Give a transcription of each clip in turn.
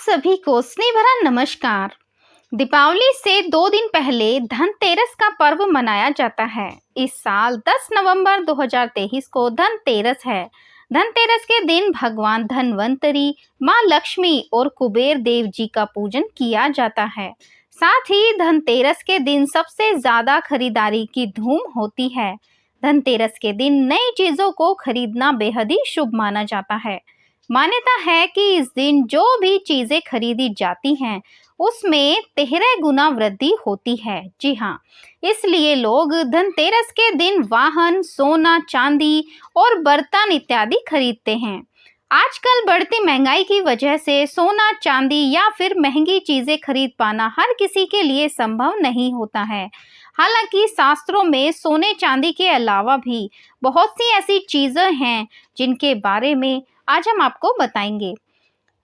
सभी को स्नेह भरा नमस्कार। दीपावली से 2 दिन पहले धनतेरस का पर्व मनाया जाता है। इस साल 10 नवंबर 2023 को धनतेरस है। धनतेरस के दिन भगवान धनवंतरी, माँ लक्ष्मी और कुबेर देव जी का पूजन किया जाता है। साथ ही धनतेरस के दिन सबसे ज्यादा खरीदारी की धूम होती है। धनतेरस के दिन नई चीजों को खरीदना बेहद ही शुभ माना जाता है। मान्यता है कि इस दिन जो भी चीजें खरीदी जाती हैं उसमें 13 गुना वृद्धि होती है। जी हाँ, इसलिए लोग धनतेरस के दिन वाहन, सोना, चांदी और बर्तन इत्यादि खरीदते हैं। आजकल बढ़ती महंगाई की वजह से सोना, चांदी या फिर महंगी चीजें खरीद पाना हर किसी के लिए संभव नहीं होता है। हालांकि शास्त्रों में सोने चांदी के अलावा भी बहुत सी ऐसी चीजें हैं जिनके बारे में आज हम आपको बताएंगे,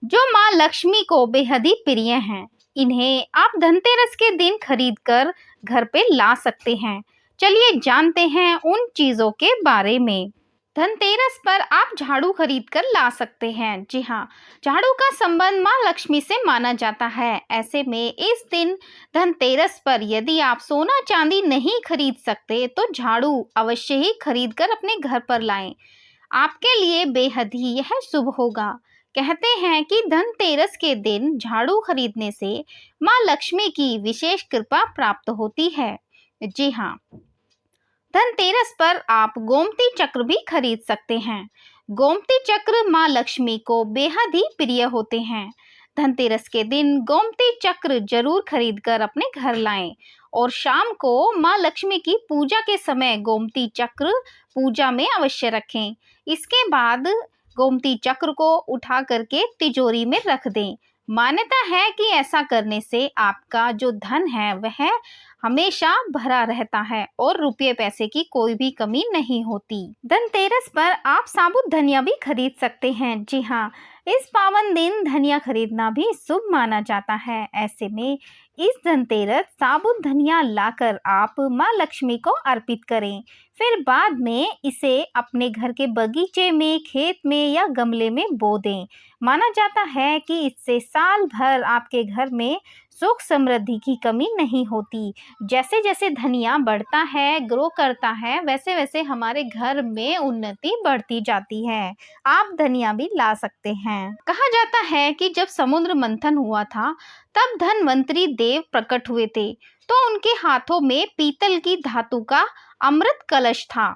जो माँ लक्ष्मी को बेहद ही प्रिय हैं। इन्हें आप धनतेरस के दिन खरीदकर घर पे ला सकते हैं। चलिए जानते हैं उन चीजों के बारे में। धनतेरस पर आप झाड़ू खरीद कर ला सकते हैं। जी हाँ, झाड़ू का संबंध माँ लक्ष्मी से माना जाता है। ऐसे में इस दिन धनतेरस पर यदि आप सोना चांदी नहीं खरीद सकते तो झाड़ू अवश्य ही खरीद कर अपने घर पर लाएं। आपके लिए बेहद ही यह शुभ होगा। कहते हैं कि धनतेरस के दिन झाड़ू खरीदने से माँ लक्ष्मी की विशेष कृपा प्राप्त होती है। जी हाँ, धनतेरस पर आप गोमती चक्र भी खरीद सकते हैं। गोमती चक्र माँ लक्ष्मी को बेहद ही प्रिय होते हैं। धनतेरस के दिन गोमती चक्र जरूर खरीदकर अपने घर लाएं और शाम को माँ लक्ष्मी की पूजा के समय गोमती चक्र पूजा में अवश्य रखें। इसके बाद गोमती चक्र को उठा करके तिजोरी में रख दें। मान्यता है कि ऐसा करने से आपका जो धन है वह हमेशा भरा रहता है और रुपये पैसे की कोई भी कमी नहीं होती। धनतेरस पर आप साबुत धनिया भी खरीद सकते हैं। जी हाँ, इस पावन दिन धनिया खरीदना भी शुभ माना जाता है। ऐसे में इस धनतेरस साबुत धनिया लाकर आप माँ लक्ष्मी को अर्पित करें। फिर बाद में इसे अपने घर के बगीचे में, खेत में या गमले में बो दें। माना जाता है कि इससे साल भर आपके घर में सुख समृद्धि की कमी नहीं होती। जैसे जैसे धनिया बढ़ता है, ग्रो करता है, वैसे वैसे हमारे घर में उन्नति बढ़ती जाती है। आप धनिया भी ला सकते हैं। कहा जाता है कि जब समुद्र मंथन हुआ था तब धनवंतरी देव प्रकट हुए थे, तो उनके हाथों में पीतल की धातु का अमृत कलश था।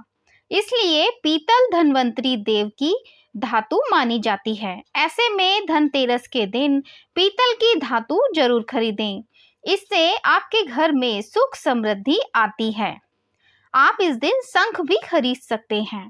इसलिए पीतल धनवंतरी देव की धातु मानी जाती है। ऐसे में धनतेरस के दिन पीतल की धातु जरूर खरीदें। इससे आपके घर में सुख समृद्धि आती है। आप इस दिन शंख भी खरीद सकते हैं।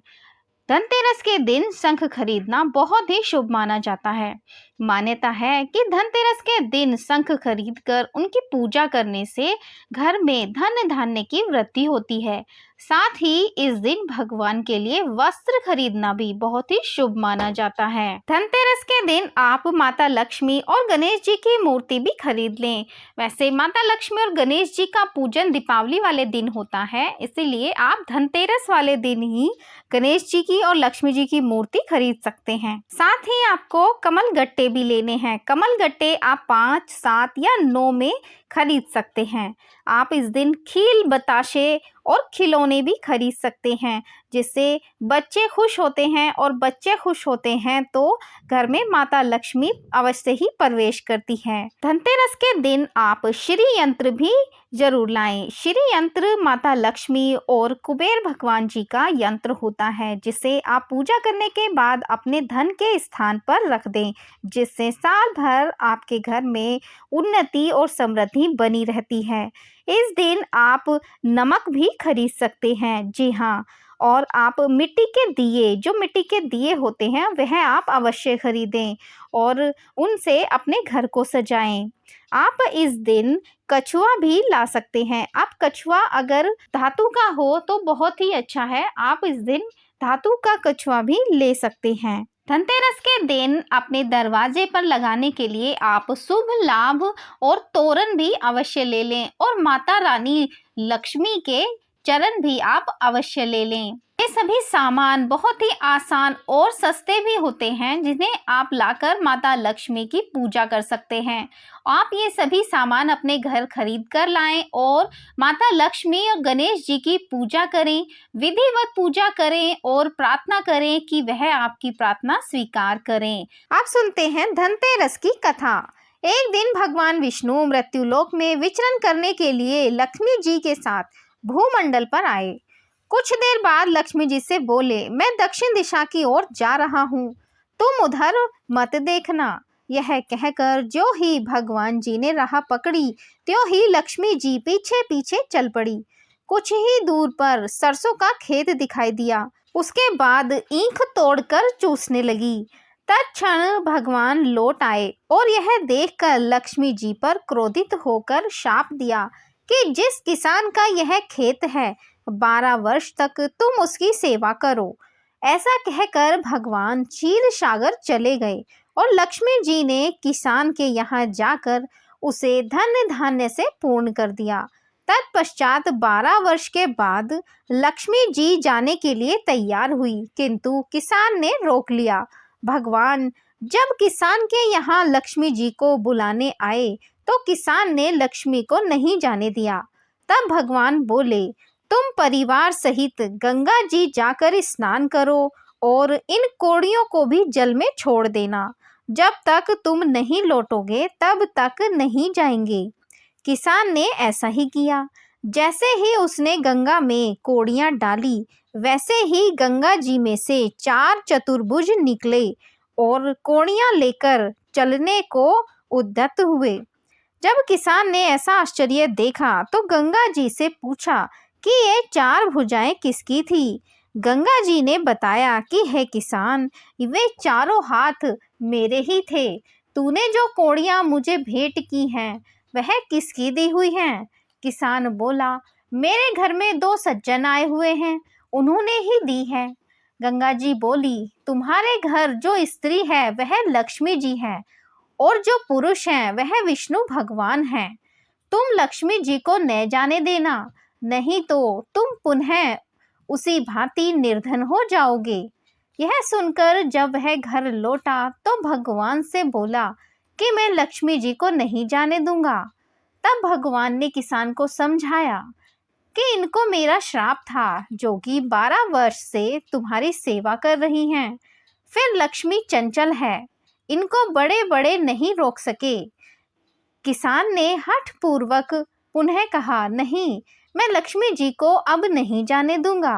धनतेरस के दिन शंख खरीदना बहुत ही शुभ माना जाता है। मान्यता है कि धनतेरस के दिन शंख खरीदकर उनकी पूजा करने से घर में धन धान्य की वृद्धि होती है। साथ ही इस दिन भगवान के लिए वस्त्र खरीदना भी बहुत ही शुभ माना जाता है। धनतेरस के दिन आप माता लक्ष्मी और गणेश जी की मूर्ति भी खरीद लें। वैसे माता लक्ष्मी और गणेश जी का पूजन दीपावली वाले दिन होता है, इसीलिए आप धनतेरस वाले दिन ही गणेश जी की और लक्ष्मी जी की मूर्ति खरीद सकते हैं। साथ ही आपको कमल गट्टे भी लेने हैं। कमल गट्टे आप 5, 7 या 9 में खरीद सकते हैं। आप इस दिन खील, बताशे और खिलौने भी खरीद सकते हैं, जिससे बच्चे खुश होते हैं और बच्चे खुश होते हैं तो घर में माता लक्ष्मी अवश्य ही प्रवेश करती है। धनतेरस के दिन आप श्री यंत्र भी जरूर लाएं। श्री यंत्र माता लक्ष्मी और कुबेर भगवान जी का यंत्र होता है, जिसे आप पूजा करने के बाद अपने धन के स्थान पर रख दें, जिससे साल भर आपके घर में उन्नति और समृद्धि बनी रहती है। इस दिन आप नमक भी खरीद सकते हैं। जी हाँ, और आप मिट्टी के दिए, जो मिट्टी के दिए होते हैं वह आप अवश्य खरीदें और उनसे अपने घर को सजाएं। आप इस दिन कछुआ भी ला सकते हैं। आप कछुआ अगर धातु का हो तो बहुत ही अच्छा है। आप इस दिन धातु का कछुआ भी ले सकते हैं। धनतेरस के दिन अपने दरवाजे पर लगाने के लिए आप शुभ लाभ और तोरण भी अवश्य ले लें और माता रानी लक्ष्मी के चरण भी आप अवश्य ले लें। ये सभी सामान बहुत ही आसान और सस्ते भी होते हैं, जिन्हें आप लाकर माता लक्ष्मी की पूजा कर सकते हैं। आप ये सभी सामान अपने घर खरीद कर लाएं और माता लक्ष्मी और गणेश जी की पूजा करें, विधिवत पूजा करें और प्रार्थना करें कि वह आपकी प्रार्थना स्वीकार करें। आप सुनते हैं धनतेरस की कथा। एक दिन भगवान विष्णु मृत्युलोक में विचरण करने के लिए लक्ष्मी जी के साथ भूमंडल पर आए। कुछ देर बाद लक्ष्मी जी से बोले, मैं दक्षिण दिशा की ओर जा रहा हूँ, तुम उधर मत देखना। यह कहकर जो ही भगवान जी ने राह पकड़ी, त्यों ही लक्ष्मी जी पीछे पीछे चल पड़ी। कुछ ही दूर पर सरसों का खेत दिखाई दिया। उसके बाद ईंख तोड़कर चूसने लगी। तत्क्षण भगवान लौट आए और यह देखकर लक्ष्मी जी पर क्रोधित होकर शाप दिया कि जिस किसान का यह खेत है, 12 वर्ष तक तुम उसकी सेवा करो। ऐसा कहकर भगवान क्षीर सागर चले गए और लक्ष्मी जी ने किसान के यहाँ जाकर उसे धन धान्य से पूर्ण कर दिया। तत्पश्चात 12 वर्ष के बाद लक्ष्मी जी जाने के लिए तैयार हुई, किंतु किसान ने रोक लिया। भगवान जब किसान के यहाँ लक्ष्मी जी को बुलाने आए तो किसान ने लक्ष्मी को नहीं जाने दिया। तब भगवान बोले, तुम परिवार सहित गंगा जी जाकर स्नान करो और इन कोड़ियों को भी जल में छोड़ देना। जब तक तुम नहीं लौटोगे तब तक नहीं जाएंगे। किसान ने ऐसा ही किया। जैसे ही उसने गंगा में कोड़ियां डाली, वैसे ही गंगा जी में से 4 चतुर्भुज निकले और कोड़ियां लेकर चलने को उद्यत हुए। जब किसान ने ऐसा आश्चर्य देखा तो गंगा जी से पूछा कि ये 4 भुजाएं किसकी थी। गंगा जी ने बताया कि हे किसान, वे चारों हाथ मेरे ही थे। तूने जो कोड़ियां मुझे भेंट की हैं, वह किसकी दी हुई हैं? किसान बोला, मेरे घर में 2 सज्जन आए हुए हैं, उन्होंने ही दी है। गंगा जी बोली, तुम्हारे घर जो स्त्री है वह लक्ष्मी जी है और जो पुरुष हैं वह विष्णु भगवान हैं। तुम लक्ष्मी जी को न जाने देना, नहीं तो तुम पुनः उसी भांति निर्धन हो जाओगे। यह सुनकर जब वह घर लौटा तो भगवान से बोला कि मैं लक्ष्मी जी को नहीं जाने दूंगा। तब भगवान ने किसान को समझाया कि इनको मेरा श्राप था, जो कि 12 वर्ष से तुम्हारी सेवा कर रही हैं। फिर लक्ष्मी चंचल है, इनको बड़े बड़े नहीं रोक सके। किसान ने हठ पूर्वक पुनः कहा, नहीं, मैं लक्ष्मी जी को अब नहीं जाने दूंगा।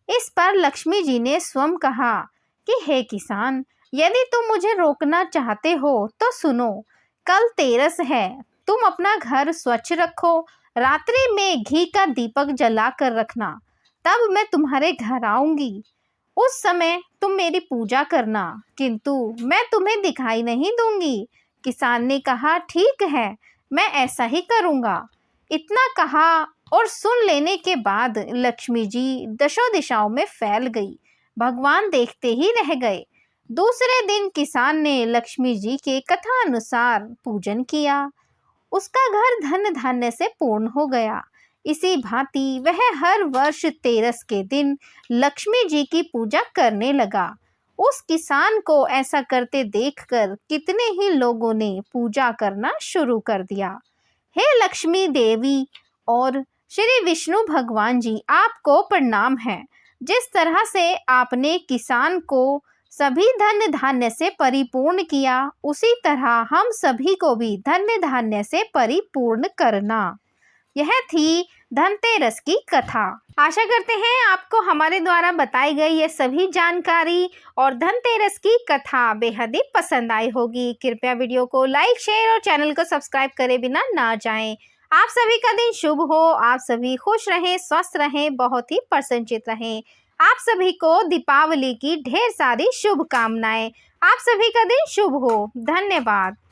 इस पर लक्ष्मी जी ने स्वयं कहा कि हे किसान, यदि तुम मुझे रोकना चाहते हो तो सुनो, कल तेरस है, तुम अपना घर स्वच्छ रखो, रात्रि में घी का दीपक जला कर रखना, तब मैं तुम्हारे घर आऊंगी। उस समय तुम मेरी पूजा करना, किंतु मैं तुम्हें दिखाई नहीं दूंगी। किसान ने कहा, ठीक है, मैं ऐसा ही करूंगा। इतना कहा और सुन लेने के बाद लक्ष्मी जी दशों दिशाओं में फैल गई। भगवान देखते ही रह गए। दूसरे दिन किसान ने लक्ष्मी जी के कथा अनुसार पूजन किया। उसका घर धन धान्य से पूर्ण हो गया। इसी भांति वह हर वर्ष तेरस के दिन लक्ष्मी जी की पूजा करने लगा। उस किसान को ऐसा करते देखकर कितने ही लोगों ने पूजा करना शुरू कर दिया। हे लक्ष्मी देवी और श्री विष्णु भगवान जी, आपको प्रणाम है। जिस तरह से आपने किसान को सभी धन्य धान्य से परिपूर्ण किया, उसी तरह हम सभी को भी धन्य धान्य से परिपूर्ण करना। यह थी धनतेरस की कथा। आशा करते हैं आपको हमारे द्वारा बताई गई ये सभी जानकारी और धनतेरस की कथा बेहद ही पसंद आई होगी। कृपया वीडियो को लाइक, शेयर और चैनल को सब्सक्राइब करे बिना ना जाएं। आप सभी का दिन शुभ हो, आप सभी खुश रहें, स्वस्थ रहें, बहुत ही प्रसन्नचित रहें। आप सभी को दीपावली की ढेर सारी शुभकामनाएं। आप सभी का दिन शुभ हो। धन्यवाद।